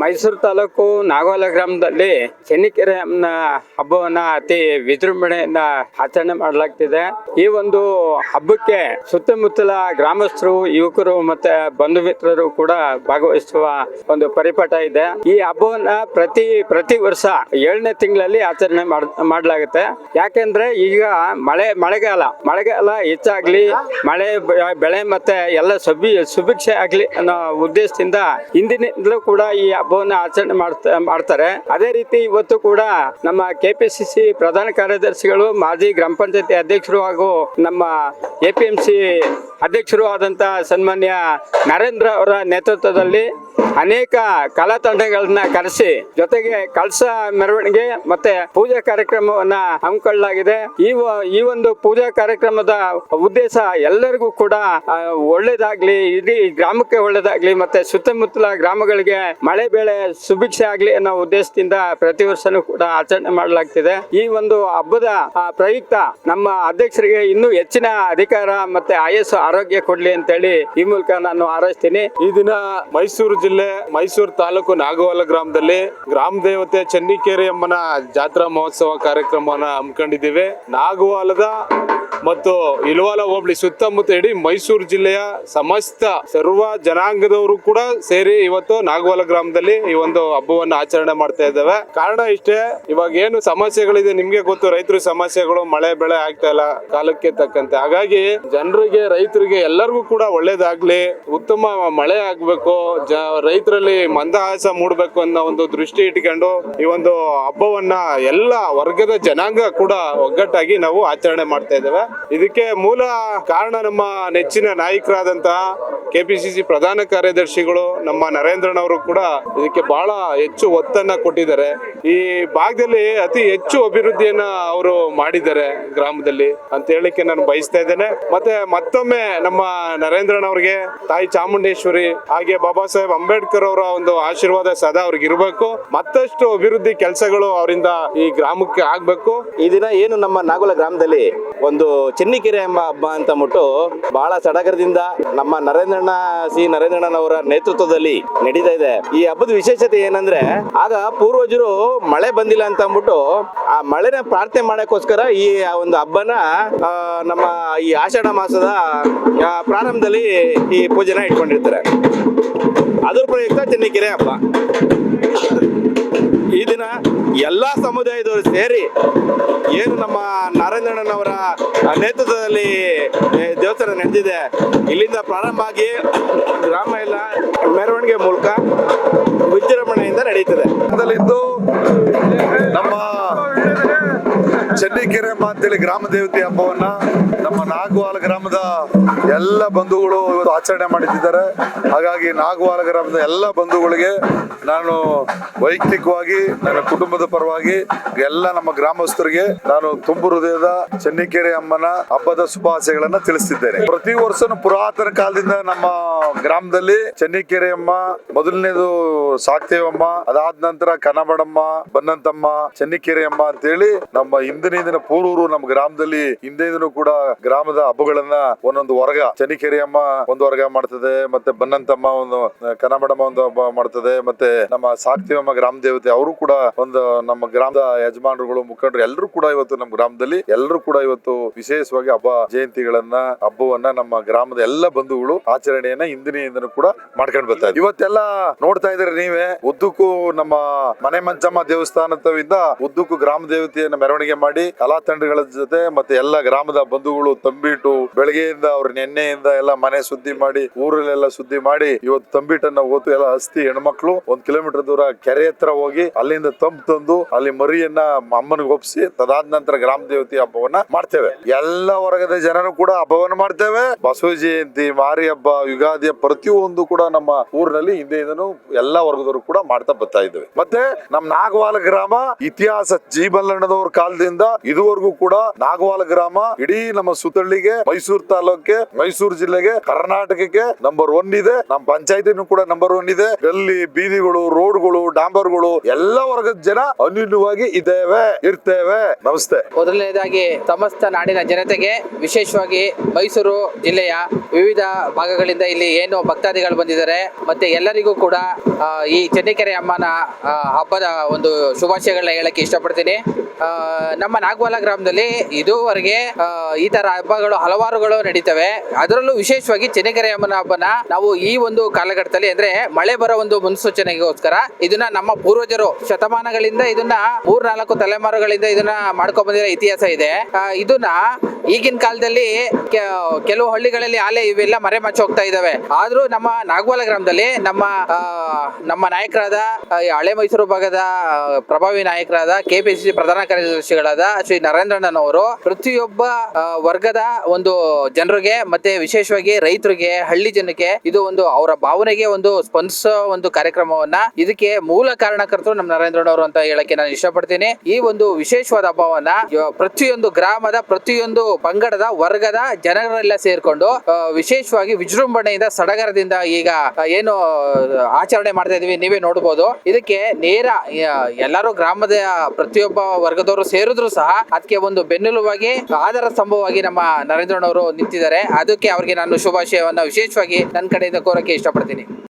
ಮೈಸೂರು ತಾಲೂಕು ನಾಗೋಲ ಗ್ರಾಮದಲ್ಲಿ ಚೆನ್ನಿಕೆರೆ ಹಬ್ಬವನ್ನ ಅತಿ ವಿಜೃಂಭಣೆಯಿಂದ ಆಚರಣೆ ಮಾಡಲಾಗ್ತಿದೆ. ಈ ಒಂದು ಹಬ್ಬಕ್ಕೆ ಸುತ್ತಮುತ್ತಲ ಗ್ರಾಮಸ್ಥರು, ಯುವಕರು ಮತ್ತೆ ಬಂಧು ಮಿತ್ರರು ಕೂಡ ಭಾಗವಹಿಸುವ ಒಂದು ಪರಿಪಾಠ ಇದೆ. ಈ ಹಬ್ಬವನ್ನ ಪ್ರತಿ ವರ್ಷ 7ನೇ ತಿಂಗಳಲ್ಲಿ ಆಚರಣೆ ಮಾಡಲಾಗುತ್ತೆ. ಯಾಕೆಂದ್ರೆ ಈಗ ಮಳೆಗಾಲ ಹೆಚ್ಚಾಗ್ಲಿ, ಮಳೆ ಬೆಳೆ ಮತ್ತೆ ಎಲ್ಲ ಸುಭಿಕ್ಷೆ ಆಗ್ಲಿ ಅನ್ನೋ ಉದ್ದೇಶದಿಂದ ಹಿಂದಿನಿಂದಲೂ ಕೂಡ ಈ ಹಬ್ಬವನ್ನು ಆಚರಣೆ ಮಾಡ್ತಾರೆ. ಅದೇ ರೀತಿ ಇವತ್ತು ಕೂಡ ನಮ್ಮ ಕೆಪಿಸಿಸಿ ಪ್ರಧಾನ ಕಾರ್ಯದರ್ಶಿಗಳು, ಮಾಜಿ ಗ್ರಾಮ ಪಂಚಾಯತಿ ಅಧ್ಯಕ್ಷರು ಹಾಗೂ ನಮ್ಮ APMC ಅಧ್ಯಕ್ಷರು ಆದಂತ ಸನ್ಮಾನ್ಯ ನರೇಂದ್ರ ಅವರ ನೇತೃತ್ವದಲ್ಲಿ ಅನೇಕ ಕಲಾ ತಂಡಗಳನ್ನ ಕರೆಸಿ ಜೊತೆಗೆ ಕಳಸ ಮೆರವಣಿಗೆ ಮತ್ತೆ ಪೂಜಾ ಕಾರ್ಯಕ್ರಮವನ್ನ ಹಮ್ಮಿಕೊಳ್ಳಲಾಗಿದೆ. ಈ ಒಂದು ಪೂಜಾ ಕಾರ್ಯಕ್ರಮದ ಉದ್ದೇಶ ಎಲ್ಲರಿಗೂ ಕೂಡ ಒಳ್ಳೇದಾಗ್ಲಿ, ಇಡೀ ಗ್ರಾಮಕ್ಕೆ ಒಳ್ಳೇದಾಗ್ಲಿ, ಮತ್ತೆ ಸುತ್ತಮುತ್ತಲ ಗ್ರಾಮಗಳಿಗೆ ಮಳೆ ಬೆಳೆ ಸುಭಿಕ್ಷೆ ಆಗ್ಲಿ ಅನ್ನೋ ಉದ್ದೇಶದಿಂದ ಪ್ರತಿ ವರ್ಷನೂ ಕೂಡ ಆಚರಣೆ ಮಾಡಲಾಗ್ತಿದೆ. ಈ ಒಂದು ಹಬ್ಬದ ಪ್ರಯುಕ್ತ ನಮ್ಮ ಅಧ್ಯಕ್ಷರಿಗೆ ಇನ್ನೂ ಹೆಚ್ಚಿನ ಅಧಿಕಾರ ಮತ್ತೆ ಆಯಸ್ಸು ಆರೋಗ್ಯ ಕೊಡ್ಲಿ ಅಂತೇಳಿ ಈ ಮೂಲಕ ನಾನು ಹಾರೈಸ್ತೀನಿ. ಈ ದಿನ ಮೈಸೂರು ಜಿಲ್ಲೆ ಮೈಸೂರು ತಾಲೂಕು ನಾಗವಾಲ ಗ್ರಾಮದಲ್ಲಿ ಗ್ರಾಮ ದೇವತೆ ಚೆನ್ನಿಕೆರೆ ಅಮ್ಮನ ಜಾತ್ರಾ ಮಹೋತ್ಸವ ಕಾರ್ಯಕ್ರಮವನ್ನ ಹಮ್ಮಿಕೊಂಡಿದ್ದೀವಿ. ನಾಗವಾಲದ ಮತ್ತು ಇಲ್ವಾಲ ಹೋಬಳಿ ಸುತ್ತಮುತ್ತ ಇಡೀ ಮೈಸೂರು ಜಿಲ್ಲೆಯ ಸಮಸ್ತ ಸರ್ವ ಜನಾಂಗದವರು ಕೂಡ ಸೇರಿ ಇವತ್ತು ನಾಗವಾಲ ಗ್ರಾಮದಲ್ಲಿ ಈ ಒಂದು ಹಬ್ಬವನ್ನು ಆಚರಣೆ ಮಾಡ್ತಾ ಇದ್ದೇವೆ. ಕಾರಣ ಇಷ್ಟೇ, ಇವಾಗ ಏನು ಸಮಸ್ಯೆಗಳಿದೆ ನಿಮ್ಗೆ ಗೊತ್ತು, ರೈತರ ಸಮಸ್ಯೆಗಳು, ಮಳೆ ಬೆಳೆ ಆಗ್ತಾ ಇಲ್ಲ ಕಾಲಕ್ಕೆ ತಕ್ಕಂತೆ. ಹಾಗಾಗಿ ಜನರಿಗೆ, ರೈತರಿಗೆ ಎಲ್ಲರಿಗೂ ಕೂಡ ಒಳ್ಳೇದಾಗ್ಲಿ, ಉತ್ತಮ ಮಳೆ ಆಗ್ಬೇಕು, ರೈತರಲ್ಲಿ ಮಂದಹಾಸ ಮೂಡಬೇಕು ಅನ್ನೋ ಒಂದು ದೃಷ್ಟಿ ಇಟ್ಕೊಂಡು ಈ ಒಂದು ಹಬ್ಬವನ್ನ ಎಲ್ಲ ವರ್ಗದ ಜನಾಂಗ ಕೂಡ ಒಗ್ಗಟ್ಟಾಗಿ ನಾವು ಆಚರಣೆ ಮಾಡ್ತಾ ಇದ್ದೇವೆ. ಇದಕ್ಕೆ ಮೂಲ ಕಾರಣ ನಮ್ಮ ನೆಚ್ಚಿನ ನಾಯಕರಾದಂತಹ KPCC ಪ್ರಧಾನ ಕಾರ್ಯದರ್ಶಿಗಳು ನಮ್ಮ ನರೇಂದ್ರನವರು ಕೂಡ ಇದಕ್ಕೆ ಬಹಳ ಹೆಚ್ಚು ಒತ್ತನ್ನ ಕೊಟ್ಟಿದ್ದಾರೆ. ಈ ಭಾಗದಲ್ಲಿ ಅತಿ ಹೆಚ್ಚು ಅಭಿವೃದ್ಧಿಯನ್ನ ಅವರು ಮಾಡಿದ್ದಾರೆ ಗ್ರಾಮದಲ್ಲಿ ಅಂತ ಹೇಳಿಕ್ಕೆ ನಾನು ಬಯಸ್ತಾ ಇದ್ದೇನೆ. ಮತ್ತೆ ಮತ್ತೊಮ್ಮೆ ನಮ್ಮ ನರೇಂದ್ರನವ್ರಿಗೆ ತಾಯಿ ಚಾಮುಂಡೇಶ್ವರಿ ಹಾಗೆ ಬಾಬಾ ಸಾಹೇಬ್ ಅಂಬೇಡ್ಕರ್ ಅವರ ಒಂದು ಆಶೀರ್ವಾದ ಸದಾ ಅವ್ರಿಗೆ ಇರಬೇಕು. ಮತ್ತಷ್ಟು ಅಭಿವೃದ್ಧಿ ಕೆಲಸಗಳು ಅವರಿಂದ ಈ ಗ್ರಾಮಕ್ಕೆ ಆಗ್ಬೇಕು. ಈ ದಿನ ಏನು ನಮ್ಮ ನಾಗೋಲ ಗ್ರಾಮದಲ್ಲಿ ಒಂದು ಚೆನ್ನಿಕೆರೆ ಎಂಬ ಹಬ್ಬ ಅಂತ ಅಂದ್ಬಿಟ್ಟು ಬಹಳ ಸಡಗರದಿಂದ ನಮ್ಮ ನರೇಂದ್ರಣ್ಣನವರ ನೇತೃತ್ವದಲ್ಲಿ ನಡೀತಾ ಇದೆ. ಈ ಹಬ್ಬದ ವಿಶೇಷತೆ ಏನಂದ್ರೆ, ಆಗ ಪೂರ್ವಜರು ಮಳೆ ಬಂದಿಲ್ಲ ಅಂತ ಅಂದ್ಬಿಟ್ಟು ಆ ಮಳೆನ ಪ್ರಾರ್ಥನೆ ಮಾಡಕ್ಕೋಸ್ಕರ ಈ ಒಂದು ಹಬ್ಬನ ನಮ್ಮ ಈ ಆಷಾಢ ಮಾಸದ ಪ್ರಾರಂಭದಲ್ಲಿ ಈ ಪೂಜೆನ ಇಟ್ಕೊಂಡಿರ್ತಾರೆ. ಅದ್ರ ಪ್ರಯುಕ್ತ ಚೆನ್ನಿಕೆರೆ ಹಬ್ಬ. ಈ ದಿನ ಎಲ್ಲಾ ಸಮುದಾಯದವರು ಸೇರಿ ಏನು ನಮ್ಮ ನರೇಂದ್ರಣ್ಣನವರ ನೇತೃತ್ವದಲ್ಲಿ ದೇವಸ್ಥಾನ ನಡೆದಿದೆ, ಇಲ್ಲಿಂದ ಪ್ರಾರಂಭ ಆಗಿ ಗ್ರಾಮ ಎಲ್ಲ ಮೆರವಣಿಗೆ ಮೂಲಕ ವಿಜೃಂಭಣೆಯಿಂದ ನಡೀತದೆ. ನಮ್ಮ ಚೆನ್ನಿಕೆರೆ ಅಮ್ಮ ಅಂತೇಳಿ ಗ್ರಾಮ ದೇವತೆ ಹಬ್ಬವನ್ನ ನಮ್ಮ ನಾಗವಾಲ ಗ್ರಾಮದ ಎಲ್ಲ ಬಂಧುಗಳು ಇವತ್ತು ಆಚರಣೆ ಮಾಡುತ್ತಿದ್ದಾರೆ. ಹಾಗಾಗಿ ನಾಗವಾಲ ಗ್ರಾಮದ ಎಲ್ಲ ಬಂಧುಗಳಿಗೆ ನಾನು ವೈಯಕ್ತಿಕವಾಗಿ, ನನ್ನ ಕುಟುಂಬದ ಪರವಾಗಿ ಎಲ್ಲ ನಮ್ಮ ಗ್ರಾಮಸ್ಥರಿಗೆ ನಾನು ತುಂಬು ಹೃದಯದ ಚೆನ್ನಿಕೆರೆ ಅಮ್ಮನ ಹಬ್ಬದ ಶುಭಾಶಯಗಳನ್ನ ತಿಳಿಸ್ತಿದ್ದೇನೆ. ಪ್ರತಿ ವರ್ಷನೂ ಪುರಾತನ ಕಾಲದಿಂದ ನಮ್ಮ ಗ್ರಾಮದಲ್ಲಿ ಚೆನ್ನಿಕೆರೆ ಅಮ್ಮ, ಮೊದಲನೇದು ಸಾಕ್ತೇವಮ್ಮ, ಅದಾದ ನಂತರ ಕನಬಡಮ್ಮ, ಬನ್ನಂತಮ್ಮ, ಚೆನ್ನಿಕೆರೆ ಅಮ್ಮ ಅಂತೇಳಿ ನಮ್ಮ ಹಿಂದಿನ ಪೂರ್ವರು ನಮ್ಮ ಗ್ರಾಮದಲ್ಲಿ ಹಿಂದಿನೂ ಕೂಡ ಗ್ರಾಮದ ಹಬ್ಬಗಳನ್ನ ಒಂದೊಂದು ವರ್ಗ, ಚೆನ್ನಿಕೆರೆ ಅಮ್ಮ ಒಂದು ವರ್ಗ ಮಾಡ್ತದೆ, ಮತ್ತೆ ಬನ್ನಂತಮ್ಮ ಒಂದು, ಕನಬಡಮ್ಮ ಒಂದು ಹಬ್ಬ ಮಾಡ್ತದೆ, ಮತ್ತೆ ನಮ್ಮ ಸಾಕ್ತಿವಮ್ಮ ಗ್ರಾಮ ದೇವತೆ ಅವರು ಕೂಡ ಒಂದು, ನಮ್ಮ ಗ್ರಾಮದ ಯಜಮಾನರುಗಳು, ಮುಖಂಡರು ಎಲ್ಲರೂ ಕೂಡ ಇವತ್ತು ನಮ್ಮ ಗ್ರಾಮದಲ್ಲಿ ಎಲ್ಲರೂ ಕೂಡ ಇವತ್ತು ವಿಶೇಷವಾಗಿ ಹಬ್ಬ ಜಯಂತಿಗಳನ್ನ, ಹಬ್ಬವನ್ನ ನಮ್ಮ ಗ್ರಾಮದ ಎಲ್ಲ ಬಂಧುಗಳು ಆಚರಣೆಯನ್ನ ಹಿಂದಿನಿಂದನೂ ಕೂಡ ಮಾಡ್ಕೊಂಡು ಬರ್ತಾ ಇದ್ದಾರೆ. ಇವತ್ತೆಲ್ಲ ನೋಡ್ತಾ ಇದ್ರೆ ನೀವೇ, ಉದ್ದಕ್ಕೂ ನಮ್ಮ ಮನೆ ಮಂಚಮ್ಮ ದೇವಸ್ಥಾನದಿಂದ ಉದ್ದಕ್ಕೂ ಗ್ರಾಮ ದೇವತೆಯನ್ನ ಮೆರವಣಿಗೆ ಮಾಡಿ ಕಲಾ ತಂಡಗಳ ಜೊತೆ ಮತ್ತೆ ಎಲ್ಲ ಗ್ರಾಮದ ಬಂಧುಗಳು ತಂಬಿಟ್ಟು ಬೆಳಗ್ಗೆಯಿಂದ ಅವ್ರ ನೆನ್ನೆಯಿಂದ ಎಲ್ಲ ಮನೆ ಸುದ್ದಿ ಮಾಡಿ, ಊರಲ್ಲೆಲ್ಲ ಸುದ್ದಿ ಮಾಡಿ, ಇವತ್ತು ತಂಬಿಟ್ಟನ್ನ ಓತು ಎಲ್ಲ ಹಸ್ತಿ ಹೆಣ್ಮಕ್ಳು 1 ಕಿಲೋಮೀಟರ್ ದೂರ ಕೆರೆ ಹತ್ರ ಹೋಗಿ ಅಲ್ಲಿಂದ ತಂಬು ತಂದು ಅಲ್ಲಿ ಮರಿಯನ್ನ ಅಮ್ಮನಿಗೆ ಒಪ್ಪಿಸಿ ತದಾದ ನಂತರ ಗ್ರಾಮ ದೇವತೆ ಹಬ್ಬವನ್ನ ಮಾಡ್ತೇವೆ. ಎಲ್ಲ ವರ್ಗದ ಜನರು ಕೂಡ ಹಬ್ಬವನ್ನ ಮಾಡ್ತೇವೆ. ಬಸವ ಜಯಂತಿ, ಮಾರಿ ಹಬ್ಬ, ಯುಗಾದಿ ಪ್ರತಿಯೊಂದು ಕೂಡ ನಮ್ಮ ಊರಿನಲ್ಲಿ ಹಿಂದೆಯಿಂದನೂ ಎಲ್ಲಾ ವರ್ಗದವರು ಕೂಡ ಮಾಡ್ತಾ ಬರ್ತಾ ಇದ್ದೇವೆ. ಮತ್ತೆ ನಮ್ಮ ನಾಗವಾಲ ಗ್ರಾಮ ಇತಿಹಾಸ ಜೀಬಲ್ಲಣ್ಣದವ್ರ ಕಾಲದಿಂದ ಇದುವರೆಗೂ ಕೂಡ ನಾಗವಾಲ ಗ್ರಾಮ ಇಡೀ ನಮ್ಮ ಸುತ್ತಳ್ಳಿಗೆ, ಮೈಸೂರು ತಾಲೂಕಿಗೆ, ಮೈಸೂರು ಜಿಲ್ಲೆಗೆ, ಕರ್ನಾಟಕಕ್ಕೆ ನಂಬರ್ 1 ಇದೆ. ನಮ್ಮ ಪಂಚಾಯತಿನೂ ಕೂಡ ನಂಬರ್ 1 ಇದೆ. ಗಲ್ಲಿ, ಬೀದಿಗಳು, ರೋಡ್ಗಳು, ಡಾಂಬರ್ಗಳು ಎಲ್ಲ ವರ್ಗದ ಜನ ಅನ್ಯೂನ್ಯವಾಗಿ ಇರ್ತೇವೆ. ನಮಸ್ತೆ. ಮೊದಲನೇದಾಗಿ ಸಮಸ್ತ ನಾಡಿನ ಜನತೆಗೆ, ವಿಶೇಷವಾಗಿ ಮೈಸೂರು ಜಿಲ್ಲೆಯ ವಿವಿಧ ಭಾಗಗಳಿಂದ ಇಲ್ಲಿ ಏನು ಭಕ್ತಾದಿಗಳು ಬಂದಿದ್ದಾರೆ ಮತ್ತೆ ಎಲ್ಲರಿಗೂ ಕೂಡ ಈ ಚೆನ್ನಿಕೆರೆ ಅಮ್ಮನ ಹಬ್ಬದ ಒಂದು ಶುಭಾಶಯಗಳನ್ನ ಹೇಳಕ್ಕೆ ಇಷ್ಟಪಡ್ತೀನಿ. ನಮ್ಮ ನಾಗವಾಲ ಗ್ರಾಮದಲ್ಲಿ ಇದುವರೆಗೆ ಈ ತರ ಹಬ್ಬಗಳು ಹಲವಾರುಗಳು ನಡೀತವೆ. ಅದರಲ್ಲೂ ವಿಶೇಷವಾಗಿ ಚೆನ್ನಿಕೆರೆ ಅಮ್ಮನ ಹಬ್ಬನ ನಾವು ಈ ಒಂದು ಕಾಲಘಟ್ಟದಲ್ಲಿ ಅಂದ್ರೆ ಮಳೆ ಬರೋ ಒಂದು ಮುನ್ಸೂಚನೆಗೋಸ್ಕರ ಇದನ್ನ ನಮ್ಮ ಪೂರ್ವಜರು ಶತಮಾನಗಳಿಂದ ಇದನ್ನ 3-4 ತಲೆಮಾರುಗಳಿಂದ ಇದನ್ನ ಮಾಡ್ಕೊಂಡ್ ಬಂದಿರೋ ಇತಿಹಾಸ ಇದೆ. ಇದನ್ನ ಈಗಿನ ಕಾಲದಲ್ಲಿ ಕೆಲವು ಹಳ್ಳಿಗಳಲ್ಲಿ ಆಲೆ ಇವೆಲ್ಲ ಮರೆಮಾಚಿ ಹೋಗ್ತಾ ಇದಾವೆ. ಆದ್ರೂ ನಮ್ಮ ನಾಗವಾಲ ಗ್ರಾಮದಲ್ಲಿ ನಮ್ಮ ನಾಯಕರಾದ ಹಳೆ ಮೈಸೂರು ಭಾಗದ ಪ್ರಭಾವಿ ನಾಯಕರಾದ ಕೆಪಿಸಿಸಿ ಪ್ರಧಾನ ಕಾರ್ಯದರ್ಶಿಗಳಾದ ಶ್ರೀ ನರೇಂದ್ರಣ್ಣನವರು ಪ್ರತಿಯೊಬ್ಬ ವರ್ಗದ ಒಂದು ಜನರಿಗೆ ಮತ್ತೆ ವಿಶೇಷವಾಗಿ ರೈತರಿಗೆ, ಹಳ್ಳಿ ಜನಕ್ಕೆ ಇದು ಒಂದು ಅವರ ಭಾವನೆಗೆ ಒಂದು ಸ್ಪಂದಿಸೋ ಒಂದು ಕಾರ್ಯಕ್ರಮವನ್ನ, ಇದಕ್ಕೆ ಮೂಲ ಕಾರಣಕರ್ತರು ನಮ್ಮ ನರೇಂದ್ರಣ್ಣವರು ಅಂತ ಹೇಳಕ್ಕೆ ನಾನು ಇಷ್ಟಪಡ್ತೀನಿ. ಈ ಒಂದು ವಿಶೇಷವಾದ ಹಬ್ಬವನ್ನ ಪ್ರತಿಯೊಂದು ಗ್ರಾಮದ, ಪ್ರತಿಯೊಂದು ಪಂಗಡದ, ವರ್ಗದ ಜನರೆಲ್ಲ ಸೇರ್ಕೊಂಡು ವಿಶೇಷವಾಗಿ ವಿಜೃಂಭಣೆಯಿಂದ, ಸಡಗರದಿಂದ ಈಗ ಏನು ಆಚರಣೆ ಮಾಡ್ತಾ ಇದೀವಿ ನೀವೇ ನೋಡಬಹುದು. ಇದಕ್ಕೆ ನೇರ ಎಲ್ಲರೂ ಗ್ರಾಮದ ಪ್ರತಿಯೊಬ್ಬ ವರ್ಗದವರು ಸೇರಿದ್ರು ಸಹ ಅದಕ್ಕೆ ಒಂದು ಬೆನ್ನೆಲುಬಾಗಿ, ಆಧಾರ ಸ್ತಂಭವಾಗಿ ನಮ್ಮ ನರೇಂದ್ರಣ್ಣವರು ನಿಂತಿದ್ದಾರೆ. ಅದಕ್ಕೆ ಅವರಿಗೆ ನಾನು ಶುಭಾಶಯವನ್ನ ವಿಶೇಷವಾಗಿ ನನ್ನ ಕಡೆಯಿಂದ ಕೋರಕ್ಕೆ ಇಷ್ಟಪಡ್ತೀನಿ.